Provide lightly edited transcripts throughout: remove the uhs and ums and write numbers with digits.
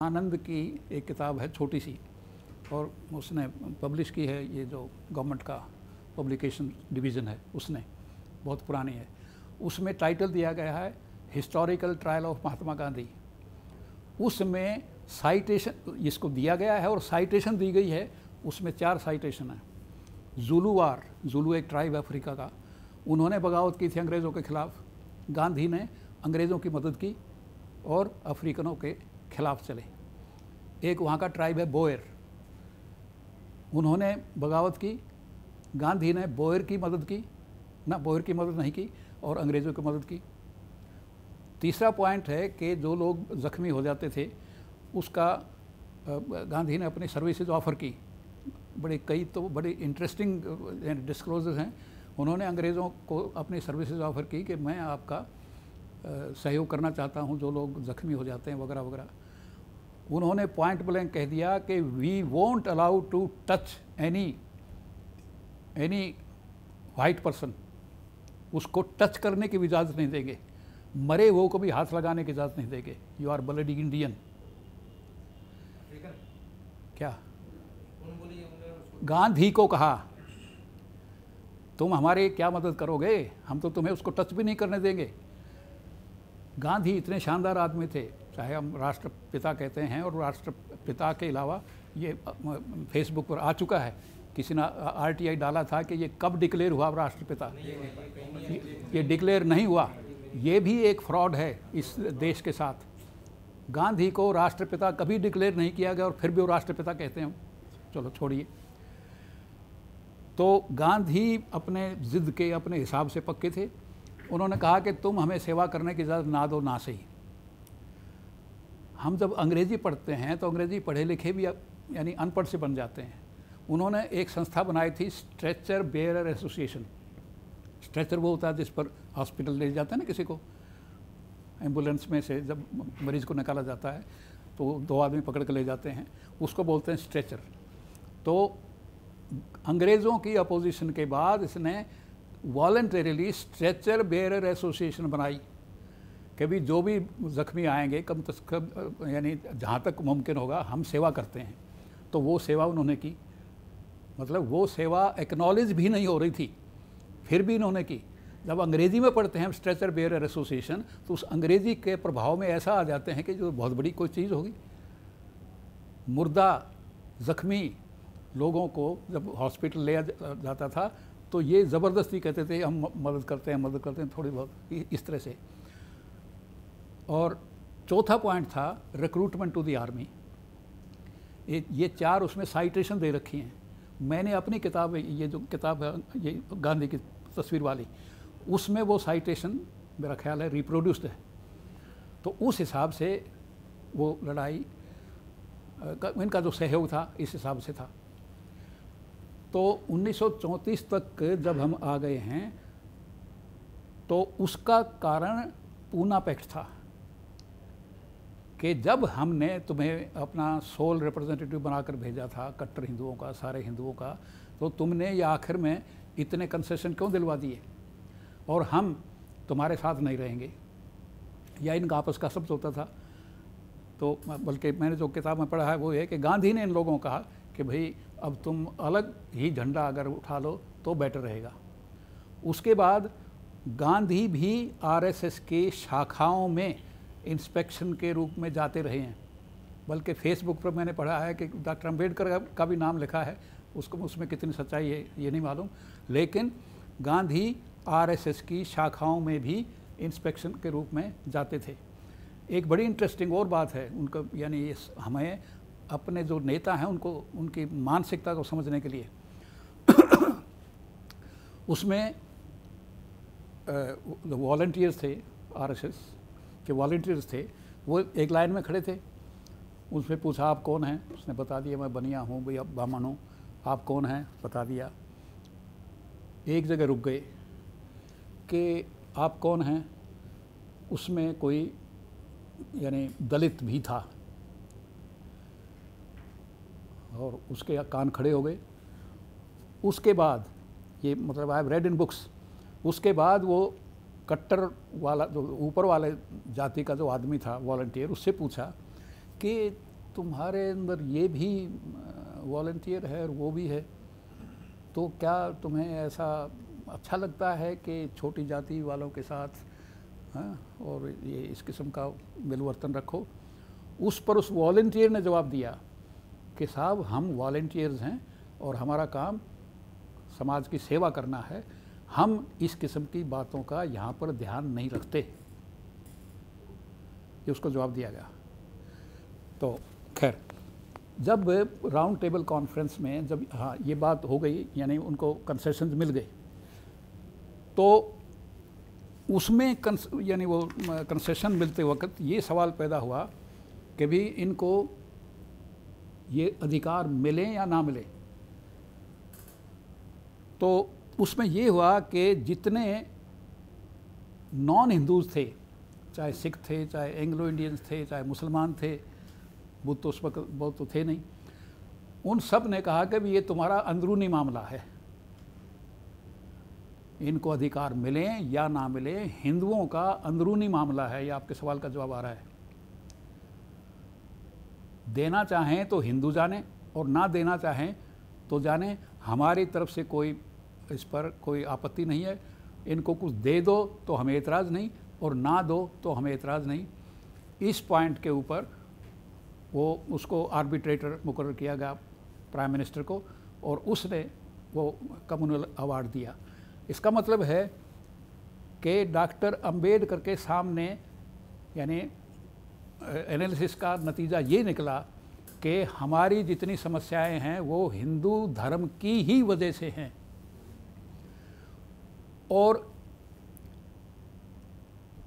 आनंद की एक किताब है छोटी सी, और उसने पब्लिश की है, ये जो गवर्नमेंट का पब्लिकेशन डिवीज़न है उसने, बहुत पुरानी है। उसमें टाइटल दिया गया है historical trial of Mahatma Gandhi. उसमें साइटेशन इसको दिया गया है और साइटेशन दी गई है, उसमें 4 साइटेशन है। जुलूवार, जुलू एक ट्राइब है अफ्रीका का, उन्होंने बगावत की थी अंग्रेज़ों के ख़िलाफ़। गांधी ने अंग्रेज़ों की मदद की और अफ्रीकनों के खिलाफ चले। एक वहाँ का ट्राइब है बोयर, उन्होंने बगावत की, गांधी ने बोयर की मदद की ना, बोयर की मदद नहीं की और अंग्रेज़ों की मदद की। तीसरा पॉइंट है कि जो लोग ज़ख्मी हो जाते थे उसका गांधी ने अपनी सर्विसेज ऑफ़र की। कई तो बड़े इंटरेस्टिंग डिस्क्लोजर्स हैं। उन्होंने अंग्रेज़ों को अपनी सर्विसेज ऑफ़र की कि मैं आपका सहयोग करना चाहता हूं जो लोग ज़ख्मी हो जाते हैं वगैरह वगैरह। उन्होंने पॉइंट ब्लैंक कह दिया कि we won't allow to touch any white person, उसको टच करने की भी इजाज़त नहीं देंगे, मरे वो को भी हाथ लगाने की इजाज़त नहीं देंगे। You are bloody Indian. क्या गांधी को कहा तुम हमारे क्या मदद करोगे, हम तो तुम्हें उसको टच भी नहीं करने देंगे। गांधी इतने शानदार आदमी थे, चाहे हम राष्ट्रपिता कहते हैं, और राष्ट्रपिता के अलावा ये फेसबुक पर आ चुका है, किसी ने आरटीआई डाला था कि ये कब डिक्लेयर हुआ राष्ट्रपिता। ये डिक्लेयर नहीं हुआ, ये भी एक फ्रॉड है इस देश के साथ। गांधी को राष्ट्रपिता कभी डिक्लेयर नहीं किया गया और फिर भी वो राष्ट्रपिता कहते हैं। चलो छोड़िए। तो गांधी अपने ज़िद के अपने हिसाब से पक्के थे। उन्होंने कहा कि तुम हमें सेवा करने की इजाज़त ना दो ना सही। हम जब अंग्रेज़ी पढ़ते हैं तो अंग्रेज़ी पढ़े लिखे भी यानी अनपढ़ से बन जाते हैं। उन्होंने एक संस्था बनाई थी, स्ट्रेचर बेयरर एसोसिएशन। स्ट्रेचर वो होता है जिस पर हॉस्पिटल ले जाते हैं ना किसी को, एम्बुलेंस में से जब मरीज़ को निकाला जाता है तो 2 आदमी पकड़ के ले जाते हैं, उसको बोलते हैं स्ट्रेचर। तो अंग्रेज़ों की अपोजिशन के बाद इसने वॉलंटरीली स्ट्रेचर बेयरर एसोसिएशन बनाई कि भी जो भी ज़ख्मी आएंगे कम से कम यानी जहाँ तक मुमकिन होगा हम सेवा करते हैं। तो वो सेवा उन्होंने की, मतलब वो सेवा एक्नॉलेज भी नहीं हो रही थी, फिर भी इन्होंने की। जब अंग्रेज़ी में पढ़ते हैं स्ट्रेचर बेयरर एसोसिएशन तो उस अंग्रेज़ी के प्रभाव में ऐसा आ जाते हैं कि जो बहुत बड़ी कोई चीज़ होगी। मुर्दा ज़ख्मी लोगों को जब हॉस्पिटल ले जाता था तो ये ज़बरदस्ती कहते थे हम मदद करते हैं थोड़ी बहुत, इस तरह से। और चौथा पॉइंट था रिक्रूटमेंट टू द आर्मी। ये 4 उसमें साइटेशन दे रखी हैं। मैंने अपनी किताब, ये जो किताब है ये गांधी की तस्वीर वाली, उसमें वो साइटेशन मेरा ख्याल है रिप्रोड्यूस्ड है। तो उस हिसाब से वो लड़ाई इनका जो सहयोग था इस हिसाब से था। तो 1934 तक जब हम आ गए हैं तो उसका कारण पूना पैक्ट था कि जब हमने तुम्हें अपना सोल रिप्रेजेंटेटिव बनाकर भेजा था कट्टर हिंदुओं का, सारे हिंदुओं का, तो तुमने ये आखिर में इतने कंसेशन क्यों दिलवा दिए और हम तुम्हारे साथ नहीं रहेंगे, या इनका आपस का शब्द होता था। तो बल्कि मैंने जो किताब में पढ़ा है वो है कि गांधी ने इन लोगों को कहा कि भाई अब तुम अलग ही झंडा अगर उठा लो तो बेटर रहेगा। उसके बाद गांधी भी आरएसएस के शाखाओं में इंस्पेक्शन के रूप में जाते रहे हैं। बल्कि फेसबुक पर मैंने पढ़ा है कि डॉक्टर अम्बेडकर का भी नाम लिखा है, उसको उसमें कितनी सच्चाई है ये नहीं मालूम, लेकिन गांधी आरएसएस की शाखाओं में भी इंस्पेक्शन के रूप में जाते थे। एक बड़ी इंटरेस्टिंग और बात है उनका, यानी हमें अपने जो नेता हैं उनको उनकी मानसिकता को समझने के लिए उसमें जो वॉलंटियर्स थे, आरएसएस के वॉलंटियर्स थे, वो एक लाइन में खड़े थे। उससे पूछा आप कौन हैं, उसने बता दिया मैं बनिया हूँ भैया, बामन हूँ। आप कौन हैं, बता दिया। एक जगह रुक गए कि आप कौन हैं, उसमें कोई यानी दलित भी था और उसके कान खड़े हो गए। उसके बाद ये मतलब I have read in books, उसके बाद वो कट्टर वाला जो ऊपर वाले जाति का जो आदमी था वॉलंटियर, उससे पूछा कि तुम्हारे अंदर ये भी वॉलंटियर है और वो भी है, तो क्या तुम्हें ऐसा अच्छा लगता है कि छोटी जाति वालों के साथ और ये इस किस्म का मिलवर्तन रखो? उस पर उस वॉलंटियर ने जवाब दिया कि साहब हम वॉलंटियर्स हैं और हमारा काम समाज की सेवा करना है, हम इस किस्म की बातों का यहाँ पर ध्यान नहीं रखते। ये उसको जवाब दिया गया। तो खैर, जब राउंड टेबल कॉन्फ्रेंस में जब हाँ ये बात हो गई, यानी उनको कंसेशंस मिल गए, तो उसमें यानी वो कंसेशन मिलते वक्त ये सवाल पैदा हुआ कि भी इनको ये अधिकार मिले या ना मिले। तो उसमें ये हुआ कि जितने नॉन हिंदूज थे, चाहे सिख थे, चाहे एंग्लो इंडियंस थे, चाहे मुसलमान थे, बुद्ध तो उस वक्त बहुत तो थे नहीं, उन सब ने कहा कि भी ये तुम्हारा अंदरूनी मामला है, इनको अधिकार मिले या ना मिले हिंदुओं का अंदरूनी मामला है। ये आपके सवाल का जवाब आ रहा है। देना चाहें तो हिंदू जाने और ना देना चाहें तो जाने, हमारी तरफ से कोई इस पर कोई आपत्ति नहीं है। इनको कुछ दे दो तो हमें एतराज़ नहीं और ना दो तो हमें एतराज़ नहीं। इस पॉइंट के ऊपर वो उसको आर्बिट्रेटर मुकर्रर किया गया प्राइम मिनिस्टर को, और उसने वो कम्युनल अवार्ड दिया। इसका मतलब है कि डॉक्टर अंबेडकर के सामने यानी एनालिसिस का नतीजा ये निकला कि हमारी जितनी समस्याएं हैं वो हिंदू धर्म की ही वजह से हैं। और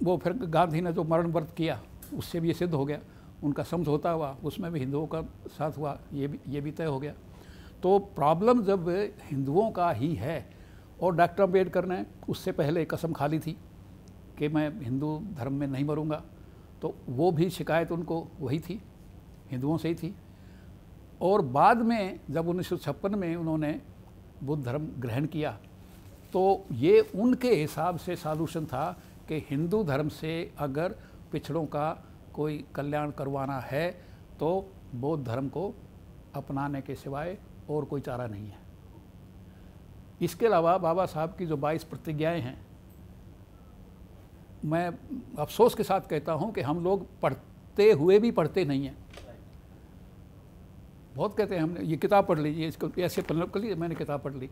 वो फिर गांधी ने जो मरण व्रत किया उससे भी ये सिद्ध हो गया, उनका समझौता हुआ उसमें भी हिंदुओं का साथ हुआ, ये भी तय हो गया। तो प्रॉब्लम जब हिंदुओं का ही है, और डॉक्टर अम्बेडकर ने उससे पहले कसम खा ली थी कि मैं हिंदू धर्म में नहीं मरूंगा, तो वो भी शिकायत उनको वही थी, हिंदुओं से ही थी। और बाद में जब 1956 में उन्होंने बुद्ध धर्म ग्रहण किया, तो ये उनके हिसाब से सॉल्यूशन था कि हिंदू धर्म से अगर पिछड़ों का कोई कल्याण करवाना है तो बौद्ध धर्म को अपनाने के सिवाय और कोई चारा नहीं है। इसके अलावा बाबा साहब की जो 22 प्रतिज्ञाएं हैं, मैं अफसोस के साथ कहता हूं कि हम लोग पढ़ते हुए भी पढ़ते नहीं हैं। बहुत कहते हैं हमने ये किताब पढ़ लीजिए, इसको ऐसे कर लीजिए, मैंने किताब पढ़ ली,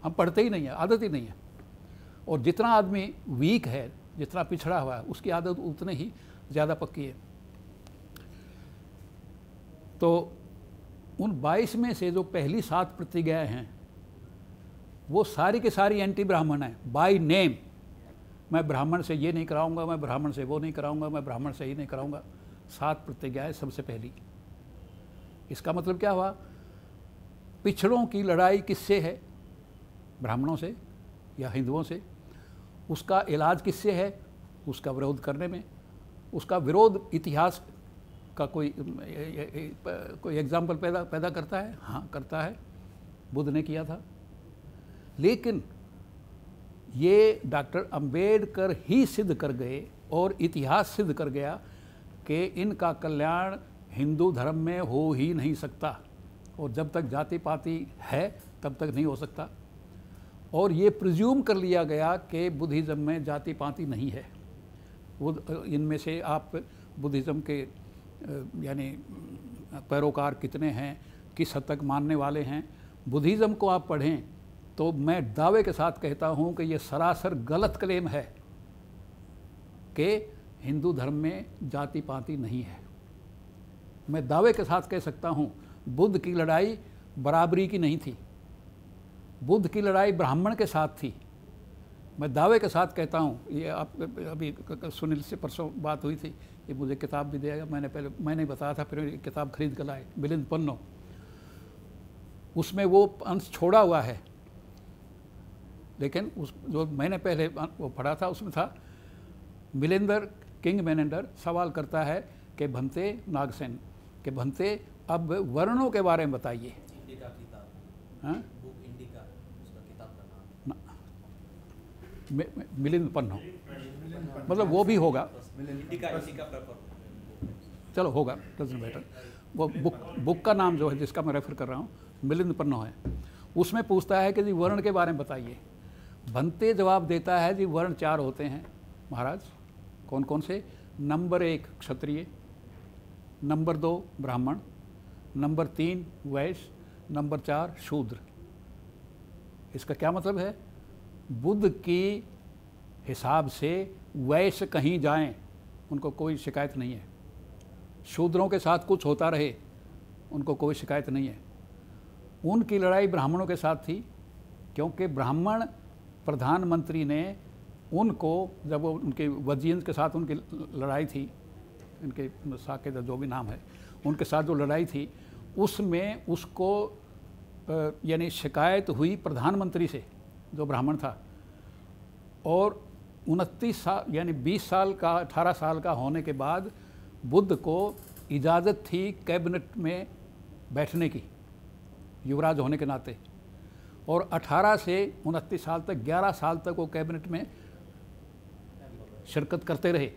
हम पढ़ते ही नहीं है, आदत ही नहीं है। और जितना आदमी वीक है, जितना पिछड़ा हुआ है, उसकी आदत उतनी ही ज़्यादा पक्की है। तो उन 22 में से जो पहली 7 प्रतिज्ञाएं हैं वो सारी की सारी एंटी ब्राह्मण है, बाय नेम। मैं ब्राह्मण से ये नहीं कराऊंगा, मैं ब्राह्मण से वो नहीं कराऊंगा, मैं ब्राह्मण से ही नहीं कराऊंगा। 7 प्रतिज्ञाएं सबसे पहली। इसका मतलब क्या हुआ? पिछड़ों की लड़ाई किससे है? ब्राह्मणों से या हिंदुओं से। उसका इलाज किससे है? उसका विरोध करने में। उसका विरोध इतिहास का कोई एग्जाम्पल पैदा करता है? हाँ, करता है, बुद्ध ने किया था। लेकिन ये डॉक्टर अंबेडकर ही सिद्ध कर गए और इतिहास सिद्ध कर गया कि इनका कल्याण हिंदू धर्म में हो ही नहीं सकता, और जब तक जाति पाति है तब तक नहीं हो सकता। और ये प्रिज्यूम कर लिया गया कि बुद्धिज़्म में जाति पाति नहीं है। वो इनमें से आप बुद्धिज़्म के यानी पैरोकार कितने हैं, किस हद तक मानने वाले हैं, बुद्धिज़्म को आप पढ़ें तो मैं दावे के साथ कहता हूं कि ये सरासर गलत क्लेम है कि हिंदू धर्म में जाति पाति नहीं है। मैं दावे के साथ कह सकता हूं बुद्ध की लड़ाई बराबरी की नहीं थी, बुद्ध की लड़ाई ब्राह्मण के साथ थी। मैं दावे के साथ कहता हूं, ये आप अभी सुनील से परसों बात हुई थी, ये मुझे किताब भी दिया, मैंने बताया था, फिर किताब खरीद कर लाए, मिलिंद पन्नो। उसमें वो अंश छोड़ा हुआ है, लेकिन उस जो मैंने पहले वो पढ़ा था उसमें था, मिलिंदर किंग मेनेंडर सवाल करता है कि भंते नागसेन के भंते अब वर्णों के बारे में बताइए। मिलिंद पन्नो, मतलब वो भी होगा, चलो होगा, डजंट मैटर। वो बुक का नाम जो है जिसका मैं रेफर कर रहा हूँ मिलिंदपर्नो है। उसमें पूछता है कि जी वर्ण के बारे में बताइए। भंते जवाब देता है जी वर्ण 4 होते हैं महाराज। कौन कौन से? नंबर 1 क्षत्रिय, नंबर 2 ब्राह्मण, नंबर 3 वैश्य, नंबर 4 शूद्र। इसका क्या मतलब है? बुद्ध की हिसाब से वैश्य कहीं जाएं उनको कोई शिकायत नहीं है, शूद्रों के साथ कुछ होता रहे उनको कोई शिकायत नहीं है। उनकी लड़ाई ब्राह्मणों के साथ थी, क्योंकि ब्राह्मण प्रधानमंत्री ने उनको, जब वो उनके वजीर के साथ उनकी लड़ाई थी, इनके साकेत जो भी नाम है, उनके साथ जो लड़ाई थी उसमें उसको यानी शिकायत हुई प्रधानमंत्री से जो ब्राह्मण था। और 29 साल यानी 20 साल का 18 साल का होने के बाद बुद्ध को इजाज़त थी कैबिनेट में बैठने की, युवराज होने के नाते। और 18 से 29 साल तक 11 साल तक वो कैबिनेट में शिरकत करते रहे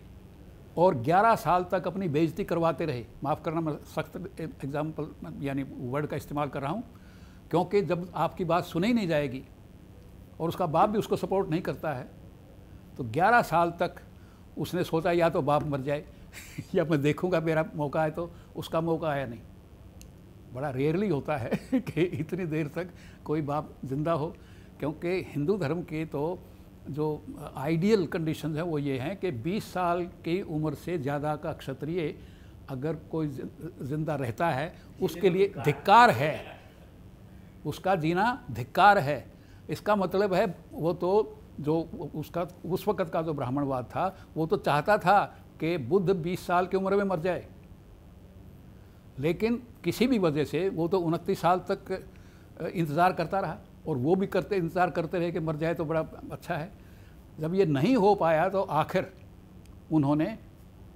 और 11 साल तक अपनी बेइज्जती करवाते रहे। माफ़ करना, मैं सख्त एग्जाम्पल यानी वर्ड का इस्तेमाल कर रहा हूँ, क्योंकि जब आपकी बात सुनी ही नहीं जाएगी और उसका बाप भी उसको सपोर्ट नहीं करता है, तो 11 साल तक उसने सोचा या तो बाप मर जाए या मैं देखूंगा मेरा मौका है। तो उसका मौका आया नहीं। बड़ा रेयरली होता है कि इतनी देर तक कोई बाप जिंदा हो, क्योंकि हिंदू धर्म के तो जो आइडियल कंडीशंस हैं वो ये हैं कि 20 साल की उम्र से ज़्यादा का क्षत्रिय अगर कोई जिंदा रहता है उसके लिए धिक्कार है, उसका जीना धिक्कार है। इसका मतलब है वो तो जो उसका उस वक़्त का जो ब्राह्मणवाद था वो तो चाहता था कि बुद्ध 20 साल की उम्र में मर जाए, लेकिन किसी भी वजह से वो तो 29 साल तक इंतज़ार करता रहा और वो भी इंतज़ार करते रहे कि मर जाए तो बड़ा अच्छा है। जब ये नहीं हो पाया तो आखिर उन्होंने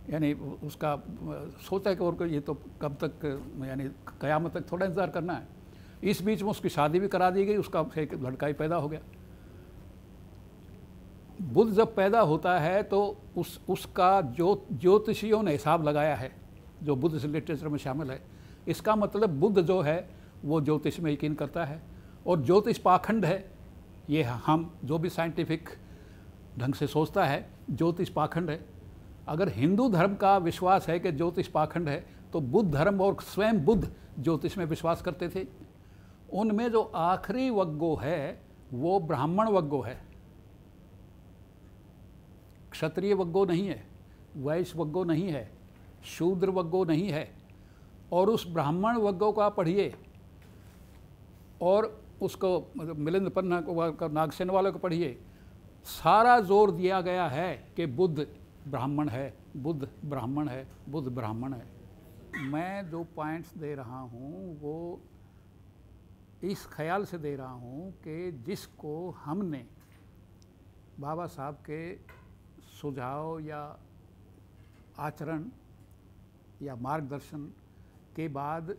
यानी उसका सोचा कि और ये तो कब तक यानी क़यामत तक थोड़ा इंतज़ार करना है। इस बीच में उसकी शादी भी करा दी गई, उसका एक लड़का ही पैदा हो गया। बुद्ध जब पैदा होता है तो उसका ज्योतिषियों ने हिसाब लगाया है जो बुद्ध लिटरेचर में शामिल है। इसका मतलब बुद्ध जो है वो ज्योतिष में यकीन करता है और ज्योतिष पाखंड है। ये हम जो भी साइंटिफिक ढंग से सोचता है ज्योतिष पाखंड है। अगर हिंदू धर्म का विश्वास है कि ज्योतिष पाखंड है तो बुद्ध धर्म और स्वयं बुद्ध ज्योतिष में विश्वास करते थे। उनमें जो आखिरी वग्गो है वो ब्राह्मण वग्गो है, क्षत्रिय वग्गो नहीं है, वैश्य वग्गो नहीं है, शूद्र वग्गो नहीं है। और उस ब्राह्मण वग्गो को आप पढ़िए और उसको मिलिंदपर्नो को नागसेन वालों को पढ़िए, सारा जोर दिया गया है कि बुद्ध ब्राह्मण है, बुद्ध ब्राह्मण है, बुद्ध ब्राह्मण है। मैं जो पॉइंट्स दे रहा हूँ वो इस ख्याल से दे रहा हूँ कि जिसको हमने बाबा साहब के सुझाव या आचरण या मार्गदर्शन के बाद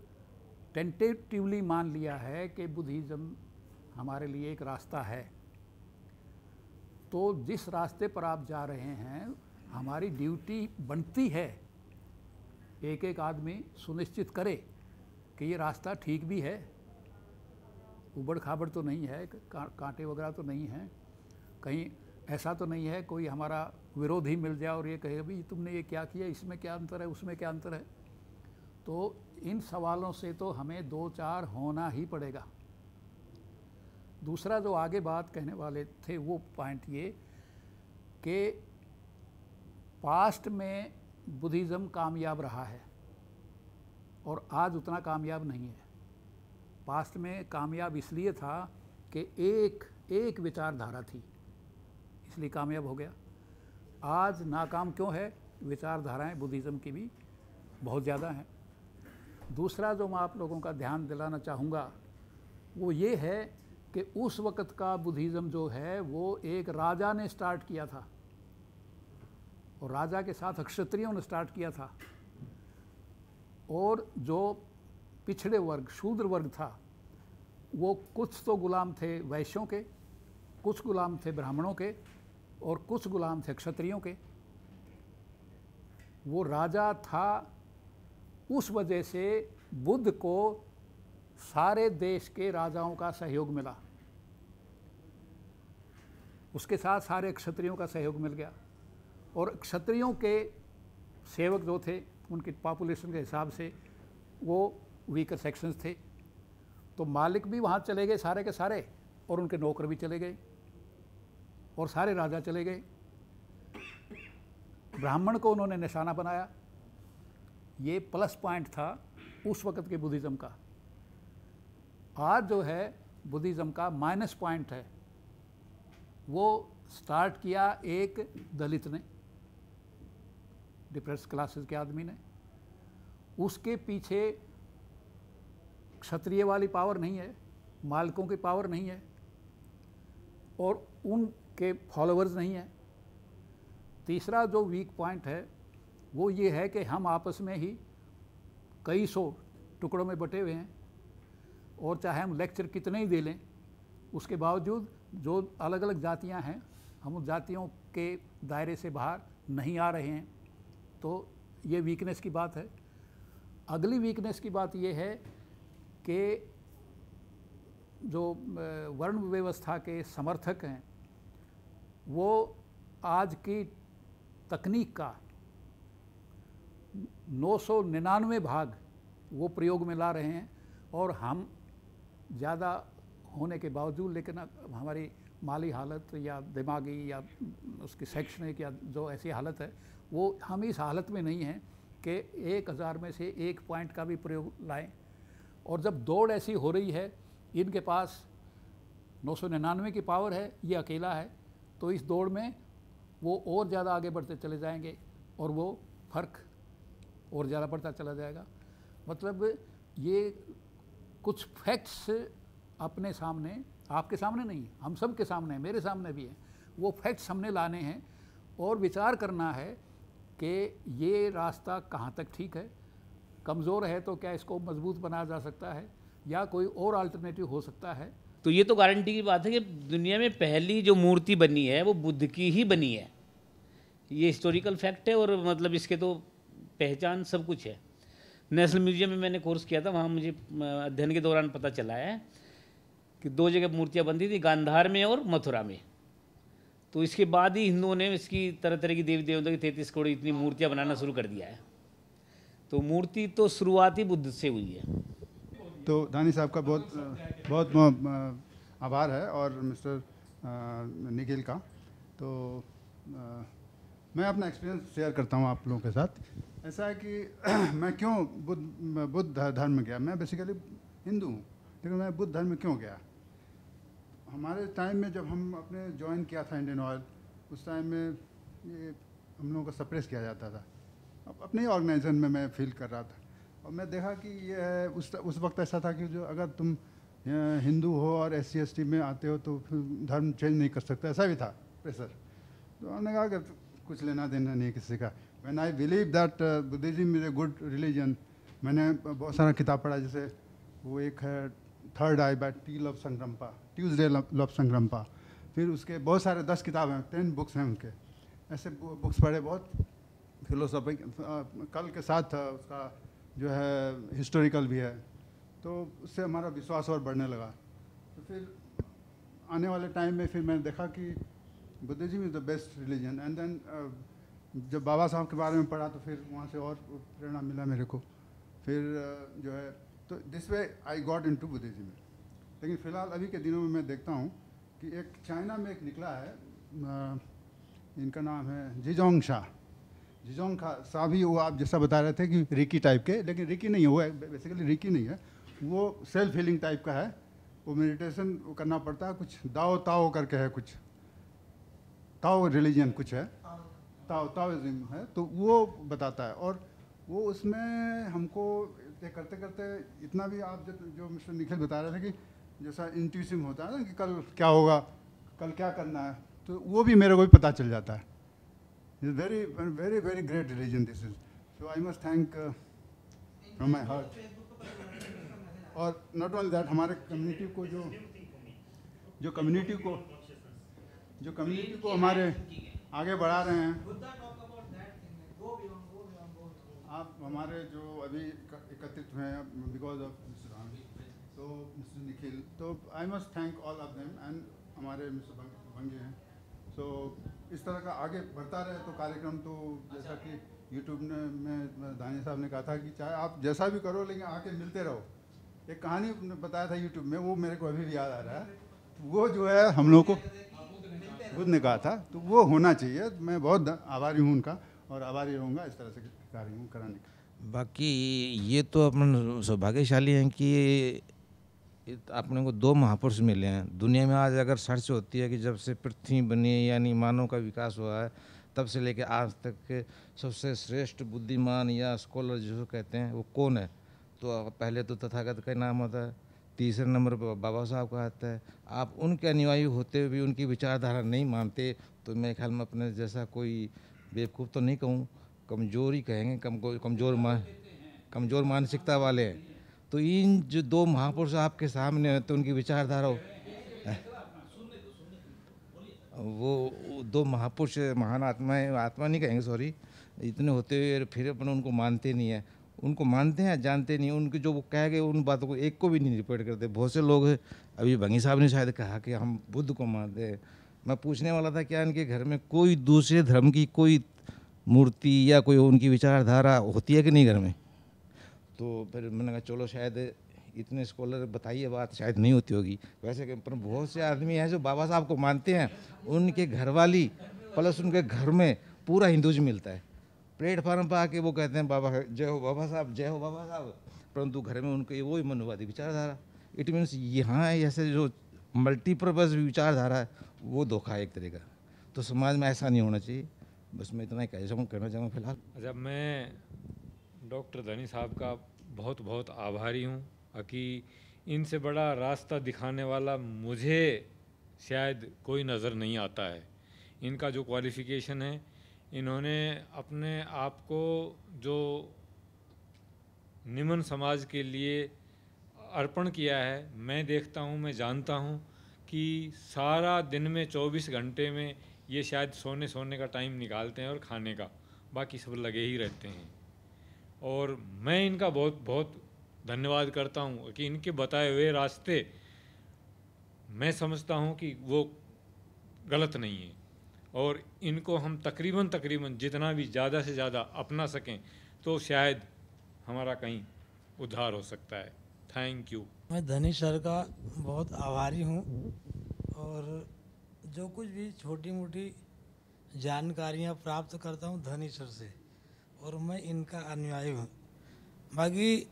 टेंटेटिवली मान लिया है कि बुद्धिज़्म हमारे लिए एक रास्ता है, तो जिस रास्ते पर आप जा रहे हैं हमारी ड्यूटी बनती है एक एक आदमी सुनिश्चित करे कि ये रास्ता ठीक भी है, उबड़ खाबड़ तो नहीं है, कांटे वगैरह तो नहीं है, कहीं ऐसा तो नहीं है कोई हमारा विरोधी मिल जाए और ये कहे भाई तुमने ये क्या किया, इसमें क्या अंतर है, उसमें क्या अंतर है। तो इन सवालों से तो हमें दो चार होना ही पड़ेगा। दूसरा जो आगे बात कहने वाले थे वो पॉइंट ये कि पास्ट में बुद्धिज़्म कामयाब रहा है और आज उतना कामयाब नहीं है। पास्ट में कामयाब इसलिए था कि एक विचारधारा थी इसलिए कामयाब हो गया। आज नाकाम क्यों है? विचारधाराएं बुद्धिज़्म की भी बहुत ज़्यादा हैं। दूसरा जो मैं आप लोगों का ध्यान दिलाना चाहूँगा वो ये है कि उस वक़्त का बुद्धिज़्म जो है वो एक राजा ने स्टार्ट किया था और राजा के साथ क्षत्रियों ने स्टार्ट किया था, और जो पिछड़े वर्ग शूद्र वर्ग था वो कुछ तो गुलाम थे वैश्यों के, कुछ गुलाम थे ब्राह्मणों के और कुछ गुलाम थे क्षत्रियों के। वो राजा था उस वजह से बुद्ध को सारे देश के राजाओं का सहयोग मिला, उसके साथ सारे क्षत्रियों का सहयोग मिल गया। और क्षत्रियों के सेवक जो थे उनकी पॉपुलेशन के हिसाब से वो वीकर सेक्शंस थे, तो मालिक भी वहाँ चले गए सारे के सारे, और उनके नौकर भी चले गए, और सारे राजा चले गए। ब्राह्मण को उन्होंने निशाना बनाया। ये प्लस पॉइंट था उस वक़्त के बुद्धिज़्म का। आज जो है बुद्धिज़्म का माइनस पॉइंट है। वो स्टार्ट किया एक दलित ने, डिप्रेस क्लासेस के आदमी ने। उसके पीछे क्षत्रिय वाली पावर नहीं है, मालिकों की पावर नहीं है, और उनके फॉलोअर्स नहीं है। तीसरा जो वीक पॉइंट है वो ये है कि हम आपस में ही कई सौ टुकड़ों में बटे हुए हैं, और चाहे हम लेक्चर कितने ही दे लें उसके बावजूद जो अलग अलग जातियां हैं हम उन जातियों के दायरे से बाहर नहीं आ रहे हैं। तो ये वीकनेस की बात है। अगली वीकनेस की बात ये है कि जो वर्ण व्यवस्था के समर्थक हैं वो आज की तकनीक का 999 भाग वो प्रयोग में ला रहे हैं, और हम ज़्यादा होने के बावजूद लेकिन हमारी माली हालत या दिमागी या उसकी शैक्षणिक या जो ऐसी हालत है वो हम इस हालत में नहीं हैं कि 1000 में से 1 पॉइंट का भी प्रयोग लाएं। और जब दौड़ ऐसी हो रही है, इनके पास 999 की पावर है, ये अकेला है, तो इस दौड़ में वो और ज़्यादा आगे बढ़ते चले जाएंगे और वो फ़र्क और ज़्यादा बढ़ता चला जाएगा। मतलब ये कुछ फैक्ट्स अपने सामने, आपके सामने नहीं, हम सब के सामने, मेरे सामने भी है, वो फैक्ट्स हमने लाने हैं और विचार करना है कि ये रास्ता कहाँ तक ठीक है, कमज़ोर है तो क्या इसको मजबूत बनाया जा सकता है या कोई और अल्टरनेटिव हो सकता है। तो ये तो गारंटी की बात है कि दुनिया में पहली जो मूर्ति बनी है वो बुद्ध की ही बनी है, ये हिस्टोरिकल फैक्ट है। और मतलब इसके तो पहचान सब कुछ है। नेशनल म्यूजियम में मैंने कोर्स किया था, वहाँ मुझे अध्ययन के दौरान पता चला है कि 2 जगह मूर्तियाँ बनती थी, गांधार में और मथुरा में। तो इसके बाद ही हिंदुओं ने इसकी तरह तरह की देवी देवता की 33 करोड़ इतनी मूर्तियाँ बनाना शुरू कर दिया है। तो मूर्ति तो शुरुआत ही बुद्ध से हुई है। तो दानी साहब का बहुत बहुत आभार है, और मिस्टर निखिल का। तो मैं अपना एक्सपीरियंस शेयर करता हूँ आप लोगों के साथ। ऐसा है कि मैं क्यों बुद्ध धर्म में गया। मैं बेसिकली हिंदू हूँ, लेकिन मैं बुद्ध धर्म में क्यों गया। हमारे टाइम में जब हम अपने ज्वाइन किया था इंडियन ऑयल, उस टाइम में ये हम लोगों को सप्रेस किया जाता था। अब अपने ही ऑर्गेनाइजेशन में मैं फील कर रहा था, और मैं देखा कि ये है उस वक्त ऐसा था कि जो अगर तुम हिंदू हो और SC/ST में आते हो तो फिर धर्म चेंज नहीं कर सकते, ऐसा भी था प्रेशर। तो हमने कहा कि कुछ लेना देना नहीं किसी का। When I believe that Buddhism is a good religion, मैंने बहुत सारा किताब पढ़ा, जैसे वो एक है third I by Tuesday love संग्रम्पा। फिर उसके बहुत सारे 10 किताब हैं, 10 बुक्स हैं उनके, ऐसे बुक्स पढ़े। बहुत फिलोसॉफी कल के साथ उसका जो है हिस्टोरिकल भी है, तो उससे हमारा विश्वास और बढ़ने लगा। तो फिर आने वाले टाइम में फिर मैंने देखा कि Buddhism is the best religion. And then जब बाबा साहब के बारे में पढ़ा तो फिर वहाँ से और प्रेरणा मिला मेरे को। फिर जो है तो this way I got into Buddhism. लेकिन फ़िलहाल अभी के दिनों में मैं देखता हूँ कि एक चाइना में एक निकला है, इनका नाम है जिजोंग शाह ही। वो आप जैसा बता रहे थे कि रिकी टाइप के, लेकिन रिकी नहीं है, वो बेसिकली रिकी नहीं है, वो सेल्फ हीलिंग टाइप का है। वो मेडिटेशन करना पड़ता है, कुछ ताओ करके है, कुछ ताओ रिलीजन कुछ है, ताओइज्म है, तो वो बताता है। और वो उसमें हमको करते करते इतना भी, आप जो मिस्टर निखिल बता रहे थे कि जैसा इंट्यूशन होता है ना कि कल क्या होगा, कल क्या करना है, तो वो भी मेरे को भी पता चल जाता है। It's very very very great religion this is. So I must thank from my heart. और नॉट ओनली दैट, हमारे कम्युनिटी को जो कम्युनिटी को हमारे आगे बढ़ा रहे हैं। आप हमारे जो अभी एकत्रित हुए हैं बिकॉज ऑफ मिस्टर राम, तो मिस्टर निखिल, तो I must thank all of them and हमारे मिस्टर बंगे हैं। सो इस तरह का आगे बढ़ता रहे तो कार्यक्रम, तो जैसा कि यूट्यूब में दानिश साहब ने कहा था कि चाहे आप जैसा भी करो लेकिन आके मिलते रहो। एक कहानी बताया था यूट्यूब में, वो मेरे को अभी भी याद आ रहा है। वो जो है हम लोग को बुद्ध ने कहा था, तो वो होना चाहिए। मैं बहुत आभारी हूँ उनका और आभारी रहूँगा इस तरह से कार्य कराने का। बाकी ये तो अपन सौभाग्यशाली हैं कि अपने को दो महापुरुष मिले हैं दुनिया में। आज अगर सर्च होती है कि जब से पृथ्वी बनी यानी मानव का विकास हुआ है तब से लेकर आज तक के सबसे श्रेष्ठ बुद्धिमान या स्कॉलर जिसको कहते हैं वो कौन है, तो पहले तो तथागत का नाम आता है, तीसरे नंबर पर बाबा साहब का आता है। आप उनके अनुयायी होते हुए भी उनकी विचारधारा नहीं मानते तो मेरे ख्याल में अपने जैसा कोई बेवकूफ़ तो नहीं कहूँ, कमज़ोरी कहेंगे, कमज़ोर मानसिकता वाले हैं। तो इन जो दो महापुरुष आपके सामने हैं तो उनकी विचारधारा वो दो महापुरुष महान आत्मा नहीं कहेंगे, सॉरी, इतने होते हुए फिर अपन उनको मानते नहीं है। उनको मानते हैं जानते नहीं, उनकी जो वो कह गए उन बातों को एक को भी नहीं रिपोर्ट करते। बहुत से लोग अभी भंगी साहब ने शायद कहा कि हम बुद्ध को मानते हैं। मैं पूछने वाला था क्या इनके घर में कोई दूसरे धर्म की कोई मूर्ति या कोई उनकी विचारधारा होती है कि नहीं घर में? तो फिर मैंने कहा चलो शायद इतने स्कॉलर बताइए बात शायद नहीं होती होगी। वैसे पर बहुत से आदमी हैं जो बाबा साहब को मानते हैं, उनके घरवाली प्लस उनके घर में पूरा हिंदुज़म मिलता है। प्लेटफार्म पर आके वो कहते हैं बाबा जय हो बाबा साहब, जय हो बाबा साहब, परंतु घर में उनके वही मनोवादी विचारधारा। इट मीन्स यहाँ ऐसे जो मल्टीपर्पज़ विचारधारा है वो धोखा है एक तरह का। तो समाज में ऐसा नहीं होना चाहिए। बस मैं इतना ही कहना चाहूँगा फिलहाल। अच्छा, मैं डॉक्टर धनी साहब का बहुत बहुत आभारी हूँ कि इनसे बड़ा रास्ता दिखाने वाला मुझे शायद कोई नज़र नहीं आता है। इनका जो क्वालिफ़िकेशन है, इन्होंने अपने आप को जो निम्न समाज के लिए अर्पण किया है, मैं देखता हूँ, मैं जानता हूँ कि सारा दिन में 24 घंटे में ये शायद सोने का टाइम निकालते हैं और खाने का, बाकी सब लगे ही रहते हैं। और मैं इनका बहुत बहुत धन्यवाद करता हूँ कि इनके बताए हुए रास्ते मैं समझता हूँ कि वो गलत नहीं है और इनको हम तकरीबन जितना भी ज़्यादा से ज़्यादा अपना सकें तो शायद हमारा कहीं उद्धार हो सकता है। Thank you. मैं धनी सर का बहुत आभारी हूँ और जो कुछ भी छोटी मोटी जानकारियाँ प्राप्त करता हूँ धनी सर से, और मैं इनका अनुयायी हूँ। बाकी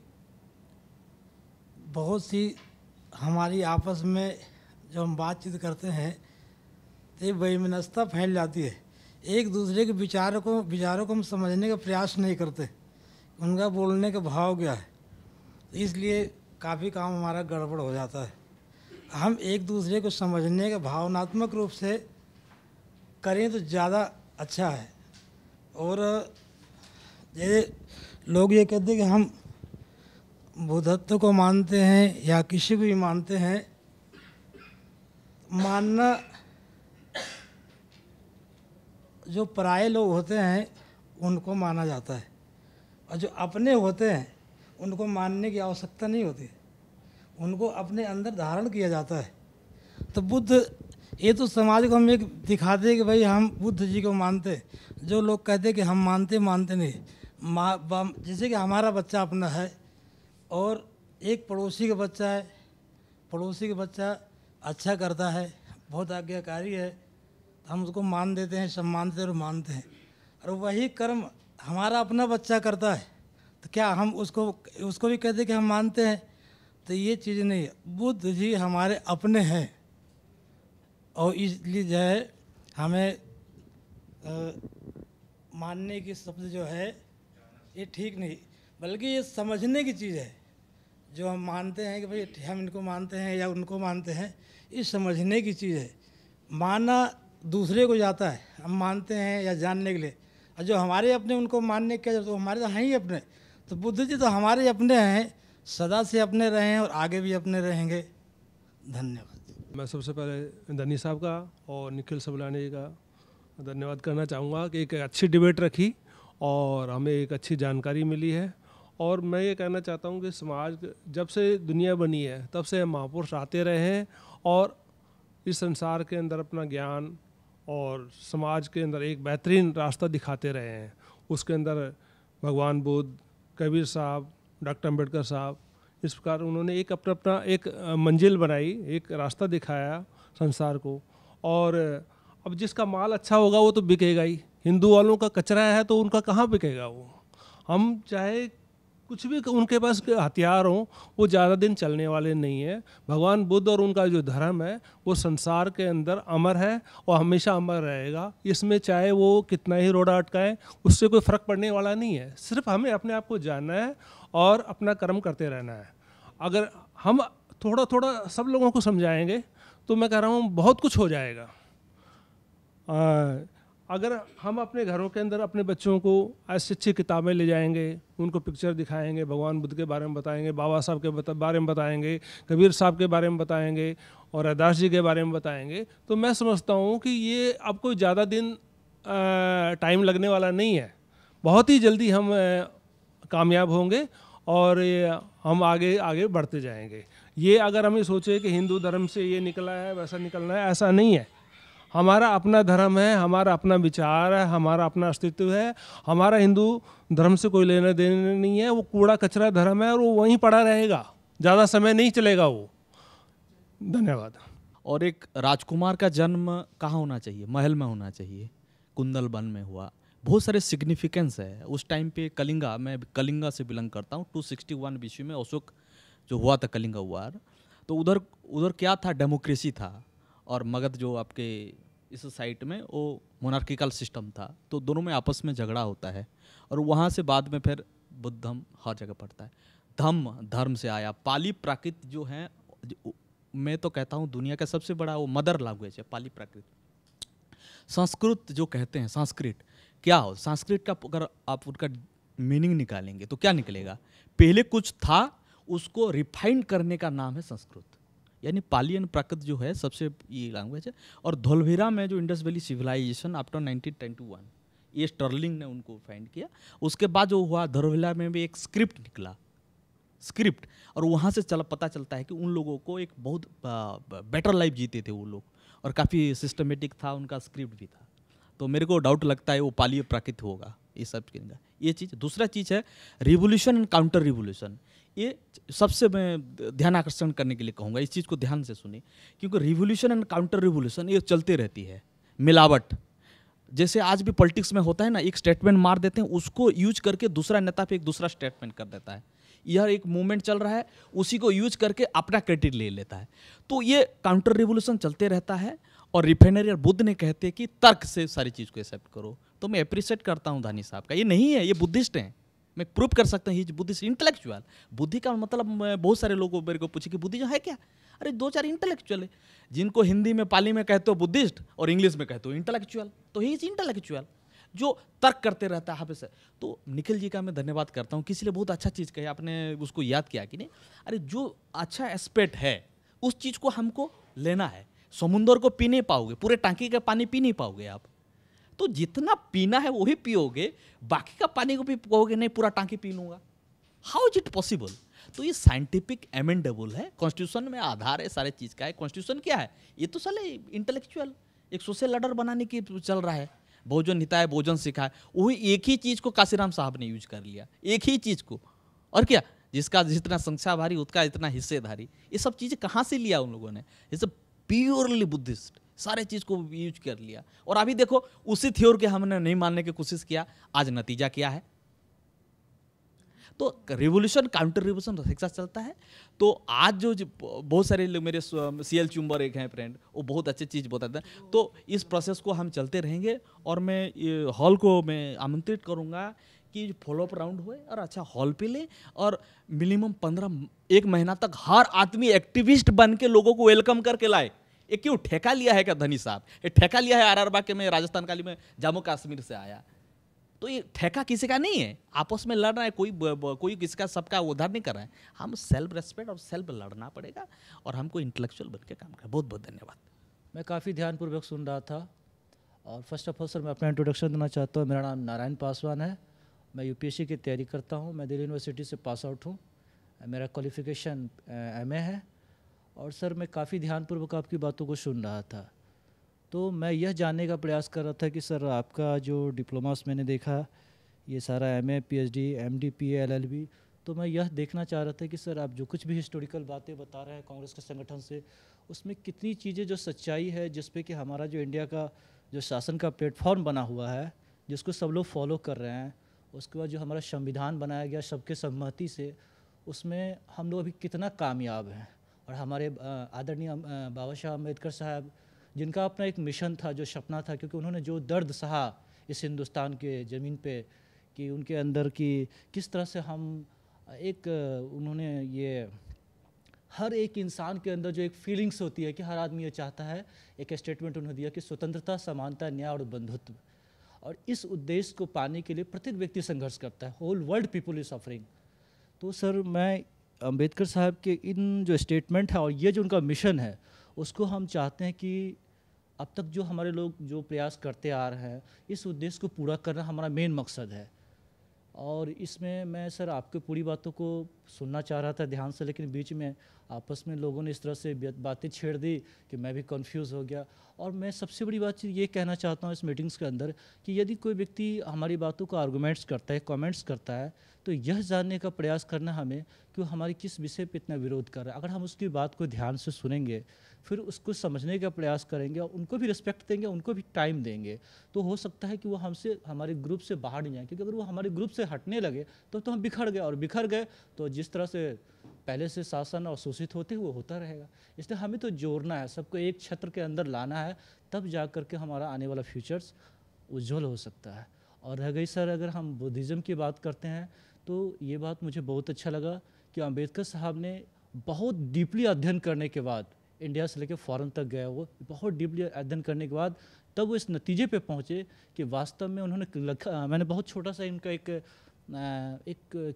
बहुत सी हमारी आपस में जो हम बातचीत करते हैं तो वैमनस्यता फैल जाती है। एक दूसरे के विचारों को हम समझने का प्रयास नहीं करते, उनका बोलने का भाव क्या है, तो इसलिए काफ़ी काम हमारा गड़बड़ हो जाता है। हम एक दूसरे को समझने का भावनात्मक रूप से करें तो ज़्यादा अच्छा है। और जैसे लोग ये कहते हैं कि हम बुद्धत्व को मानते हैं या किसी को भी मानते हैं, मानना जो पराये लोग होते हैं उनको माना जाता है और जो अपने होते हैं उनको मानने की आवश्यकता नहीं होती, उनको अपने अंदर धारण किया जाता है। तो बुद्ध ये तो समाज को हम एक दिखाते हैं कि भाई हम बुद्ध जी को मानते, जो लोग कहते हैं कि हम मानते नहीं, जैसे कि हमारा बच्चा अपना है और एक पड़ोसी का बच्चा है, पड़ोसी का बच्चा अच्छा करता है, बहुत आज्ञाकारी है, तो हम उसको मान देते हैं, सम्मान देते और मानते हैं। और वही कर्म हमारा अपना बच्चा करता है तो क्या हम उसको भी कहते हैं कि हम मानते हैं? तो ये चीज़ नहीं है। बुद्ध जी हमारे अपने हैं और इसलिए जो है हमें मानने की शब्द जो है ये ठीक नहीं, बल्कि ये समझने की चीज़ है। जो हम मानते हैं कि भाई हम इनको मानते हैं या उनको मानते हैं, ये समझने की चीज़ है। मानना दूसरे को जाता है, हम मानते हैं या जानने के लिए, और जो हमारे अपने उनको मानने के तो हमारे तो हैं ही अपने। तो बुद्ध जी तो हमारे अपने हैं, सदा से अपने रहे हैं और आगे भी अपने रहेंगे। धन्यवाद। मैं सबसे पहले धनी साहब का और निखिल सबलानी का धन्यवाद करना चाहूँगा कि एक अच्छी डिबेट रखी और हमें एक अच्छी जानकारी मिली है। और मैं ये कहना चाहता हूँ कि समाज जब से दुनिया बनी है तब से महापुरुष आते रहे हैं और इस संसार के अंदर अपना ज्ञान और समाज के अंदर एक बेहतरीन रास्ता दिखाते रहे हैं। उसके अंदर भगवान बुद्ध, कबीर साहब, डॉक्टर अम्बेडकर साहब, इस प्रकार उन्होंने एक अपना एक मंजिल बनाई, एक रास्ता दिखाया संसार को। और अब जिसका माल अच्छा होगा वो तो बिकेगा ही। हिंदू वालों का कचरा है तो उनका कहाँ बिकेगा वो। हम चाहे कुछ भी उनके पास हथियार हों, वो ज़्यादा दिन चलने वाले नहीं है। भगवान बुद्ध और उनका जो धर्म है वो संसार के अंदर अमर है और हमेशा अमर रहेगा। इसमें चाहे वो कितना ही रोड़ा अटकाए उससे कोई फ़र्क पड़ने वाला नहीं है। सिर्फ हमें अपने आप को जानना है और अपना कर्म करते रहना है। अगर हम थोड़ा थोड़ा सब लोगों को समझाएंगे तो मैं कह रहा हूँ बहुत कुछ हो जाएगा। अगर हम अपने घरों के अंदर अपने बच्चों को ऐसी अच्छी किताबें ले जाएंगे, उनको पिक्चर दिखाएंगे, भगवान बुद्ध के बारे में बताएंगे, बाबा साहब के बारे में बताएंगे, कबीर साहब के बारे में बताएंगे और रैदास जी के बारे में बताएंगे, तो मैं समझता हूँ कि ये अब कोई ज़्यादा दिन टाइम लगने वाला नहीं है। बहुत ही जल्दी हम कामयाब होंगे और हम आगे आगे बढ़ते जाएंगे। ये अगर हम ये सोचें कि हिंदू धर्म से ये निकला है वैसा निकलना है, ऐसा नहीं है। हमारा अपना धर्म है, हमारा अपना विचार है, हमारा अपना अस्तित्व है। हमारा हिंदू धर्म से कोई लेना देना नहीं है। वो कूड़ा कचरा धर्म है और वो वहीं पड़ा रहेगा, ज़्यादा समय नहीं चलेगा वो। धन्यवाद। और एक राजकुमार का जन्म कहाँ होना चाहिए? महल में होना चाहिए, कुंदल वन में हुआ। बहुत सारे सिग्निफिकेंस है। उस टाइम पे कलिंगा, मैं कलिंगा से बिलोंग करता हूँ, 261 बीसी में अशोक जो हुआ था कलिंगा वार, तो उधर क्या था? डेमोक्रेसी था। और मगध जो आपके इस साइट में वो मोनार्किकल सिस्टम था। तो दोनों में आपस में झगड़ा होता है और वहाँ से बाद में फिर बुद्ध धम्म हर जगह पड़ता है। धर्म से आया। पाली प्राकृत जो है, मैं तो कहता हूँ दुनिया का सबसे बड़ा वो मदर लैंग्वेज है पाली प्राकृत। संस्कृत जो कहते हैं, संस्कृत क्या हो? संस्कृत का अगर आप उनका मीनिंग निकालेंगे तो क्या निकलेगा? पहले कुछ था, उसको रिफाइन करने का नाम है संस्कृत। यानी पाली एंड प्राकृत जो है सबसे ये लैंग्वेज है। और धोलवीरा में जो इंडस वैली सिविलाइजेशन आफ्टर 1921, ये स्टर्लिंग ने उनको फाइंड किया। उसके बाद जो हुआ, धोलवीरा में भी एक स्क्रिप्ट निकला, स्क्रिप्ट, और वहाँ से पता चलता है कि उन लोगों को एक बहुत बेटर लाइफ जीते थे वो लोग, और काफ़ी सिस्टमेटिक था उनका, स्क्रिप्ट भी था। तो मेरे को डाउट लगता है वो पाली प्राकृत होगा ये सब के अंदर। ये चीज़। दूसरा चीज़ है रिवोल्यूशन एंड काउंटर रिवोल्यूशन। ये सबसे मैं ध्यान आकर्षण करने के लिए कहूँगा, इस चीज़ को ध्यान से सुनिए, क्योंकि रिवोल्यूशन एंड काउंटर रिवोल्यूशन ये चलती रहती है। मिलावट जैसे आज भी पॉलिटिक्स में होता है ना, एक स्टेटमेंट मार देते हैं, उसको यूज करके दूसरा नेता पे एक दूसरा स्टेटमेंट कर देता है। यह एक मूवमेंट चल रहा है, उसी को यूज करके अपना क्रेडिट ले लेता है। तो ये काउंटर रिवोल्यूशन चलते रहता है। और रिफाइनरी और बुद्ध ने कहते हैं कि तर्क से सारी चीज़ को एक्सेप्ट करो। तो मैं अप्रिशिएट करता हूँ धानी साहब का। ये नहीं है, ये बुद्धिस्ट हैं, मैं प्रूव कर सकता हूँ। ये बुद्धिस्ट इंटेलेक्चुअल। बुद्धि का मतलब, बहुत सारे लोगों मेरे को पूछे कि बुद्धि जो है क्या? अरे 2-4 इंटेलेक्चुअल है, जिनको हिंदी में पाली में कहते हो बुद्धिस्ट और इंग्लिश में कहते हो इंटेलेक्चुअल। तो ही इज इंटेलेक्चुअल जो तर्क करते रहता है हमेशा। तो निखिल जी का मैं धन्यवाद करता हूँ, किसी ने बहुत अच्छा चीज़ कही, आपने उसको याद किया कि नहीं। अरे जो अच्छा एस्पेक्ट है उस चीज़ को हमको लेना है। समुंदर को पी नहीं पाओगे, पूरे टांकी का पानी पी नहीं पाओगे आप। तो जितना पीना है वही पियोगे, बाकी का पानी को भी कहोगे नहीं पूरा टांकी पी लूँगा। How is it possible? तो ये साइंटिफिक एमेंडेबल है, कॉन्स्टिट्यूशन में आधार है सारे चीज़ का है। कॉन्स्टिट्यूशन क्या है? ये तो साले इंटेलेक्चुअल एक सोशल लडर बनाने की चल रहा है। बहुजन हिताय बहुजन सिखाए, वही एक ही चीज़ को काशीराम साहब ने यूज कर लिया, एक ही चीज़ को। और क्या, जिसका जितना संख्या भारी उसका इतना हिस्सेदारी। ये सब चीज़ें कहाँ से लिया उन लोगों ने? ये सब प्योरली बुद्धिस्ट सारे चीज़ को यूज कर लिया। और अभी देखो उसी थ्योरी के हमने नहीं मानने की कोशिश किया, आज नतीजा क्या है? तो रिवोल्यूशन काउंटर रिवोल्यूशन शिक्षा चलता है। तो आज जो बहुत सारे लोग, मेरे CL चुम्बर एक हैं फ्रेंड, वो बहुत अच्छी चीज़ बताते हैं। तो इस प्रोसेस को हम चलते रहेंगे और मैं हॉल को मैं आमंत्रित करूँगा कि फॉलोअप राउंड हुए और अच्छा हॉल पे ले, और मिनिमम 1 महीना तक हर आदमी एक्टिविस्ट बन के लोगों को वेलकम करके लाए। ये क्यों ठेका लिया है क्या धनी साहब? ये ठेका लिया है RR बाग के में, राजस्थान काली में, जम्मू कश्मीर से आया। तो ये ठेका किसी का नहीं है, आपस में लड़ रहा है, कोई किसका सबका उधार नहीं कर रहा है। हम सेल्फ रेस्पेक्ट और सेल्फ लड़ना पड़ेगा और हमको इंटेलेक्चुअल बन के काम करना। बहुत बहुत धन्यवाद। मैं काफ़ी ध्यानपूर्वक सुन रहा था और फर्स्ट ऑफ ऑल सर मैं अपना इंट्रोडक्शन देना चाहता हूँ। मेरा नाम नारायण पासवान है। मैं यूपीएससी की तैयारी करता हूँ। मैं दिल्ली यूनिवर्सिटी से पास आउट हूँ। मेरा क्वालिफ़िकेशन एमए है। और सर मैं काफ़ी ध्यानपूर्वक आपकी बातों को सुन रहा था, तो मैं यह जानने का प्रयास कर रहा था कि सर आपका जो डिप्लोमास मैंने देखा, ये सारा एमए, पीएचडी, एमडी, पीए, एलएलबी, तो मैं यह देखना चाह रहा था कि सर आप जो कुछ भी हिस्टोरिकल बातें बता रहे हैं कांग्रेस के संगठन से, उसमें कितनी चीज़ें जो सच्चाई है, जिस पे कि हमारा जो इंडिया का जो शासन का प्लेटफॉर्म बना हुआ है, जिसको सब लोग फॉलो कर रहे हैं, उसके बाद जो हमारा संविधान बनाया गया सबके सहमति से, उसमें हम लोग अभी कितना कामयाब हैं। और हमारे आदरणीय बाबा साहब अम्बेडकर साहब, जिनका अपना एक मिशन था, जो सपना था, क्योंकि उन्होंने जो दर्द सहा इस हिंदुस्तान के ज़मीन पे, कि उनके अंदर की किस तरह से हम एक उन्होंने ये हर एक इंसान के अंदर जो एक फीलिंग्स होती है कि हर आदमी ये चाहता है, एक स्टेटमेंट उन्होंने दिया कि स्वतंत्रता, समानता, न्याय और बंधुत्व। और इस उद्देश्य को पाने के लिए प्रत्येक व्यक्ति संघर्ष करता है। Whole world people is suffering. तो सर मैं अंबेडकर साहब के इन जो स्टेटमेंट है और ये जो उनका मिशन है, उसको हम चाहते हैं कि अब तक जो हमारे लोग जो प्रयास करते आ रहे हैं, इस उद्देश्य को पूरा करना हमारा मेन मकसद है। और इसमें मैं सर आपकी पूरी बातों को सुनना चाह रहा था ध्यान से, लेकिन बीच में आपस में लोगों ने इस तरह से बातें छेड़ दी कि मैं भी कंफ्यूज हो गया। और मैं सबसे बड़ी बात ये कहना चाहता हूँ इस मीटिंग्स के अंदर कि यदि कोई व्यक्ति हमारी बातों को आर्गूमेंट्स करता है, कमेंट्स करता है, तो यह जानने का प्रयास करना हमें कि वो हमारी किस विषय पे इतना विरोध कर रहा है। अगर हम उसकी बात को ध्यान से सुनेंगे, फिर उसको समझने का प्रयास करेंगे और उनको भी रिस्पेक्ट देंगे, उनको भी टाइम देंगे, तो हो सकता है कि वो हमसे, हमारे ग्रुप से बाहर नहीं जाए। क्योंकि अगर वो हमारे ग्रुप से हटने लगे तो हम बिखर गए, और बिखर गए तो जिस तरह से पहले से शासन और शोषित होते हुए होता रहेगा। इसलिए हमें तो जोड़ना है, सबको एक छत्र के अंदर लाना है, तब जा कर के हमारा आने वाला फ्यूचर्स उज्जवल हो सकता है। और रह गई सर अगर हम बुद्धिज़्म की बात करते हैं, तो ये बात मुझे बहुत अच्छा लगा कि अंबेडकर साहब ने बहुत डीपली अध्ययन करने के बाद, इंडिया से लेकर फॉरेन तक गए, वो बहुत डीपली अध्ययन करने के बाद तब वो इस नतीजे पे पहुँचे कि वास्तव में उन्होंने लिखा, मैंने बहुत छोटा सा इनका एक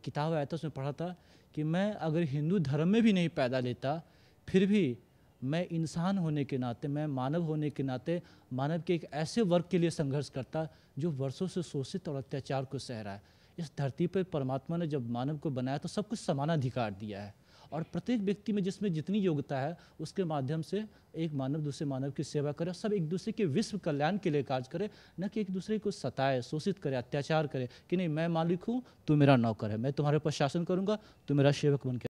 किताब आया था, उसमें पढ़ा था कि मैं अगर हिंदू धर्म में भी नहीं पैदा लेता, फिर भी मैं इंसान होने के नाते, मैं मानव होने के नाते मानव के एक ऐसे वर्ग के लिए संघर्ष करता जो वर्षों से शोषित और अत्याचार को सह रहा है। इस धरती पर परमात्मा ने जब मानव को बनाया तो सब कुछ समान अधिकार दिया है, और प्रत्येक व्यक्ति में जिसमें जितनी योग्यता है, उसके माध्यम से एक मानव दूसरे मानव की सेवा करे, सब एक दूसरे के विश्व कल्याण के लिए कार्य करे, न कि एक दूसरे को सताए, शोषित करे, अत्याचार करे कि नहीं मैं मालिक हूँ, तू मेरा नौकर है, मैं तुम्हारे ऊपर शासन करूँगा, तू मेरा सेवक बन के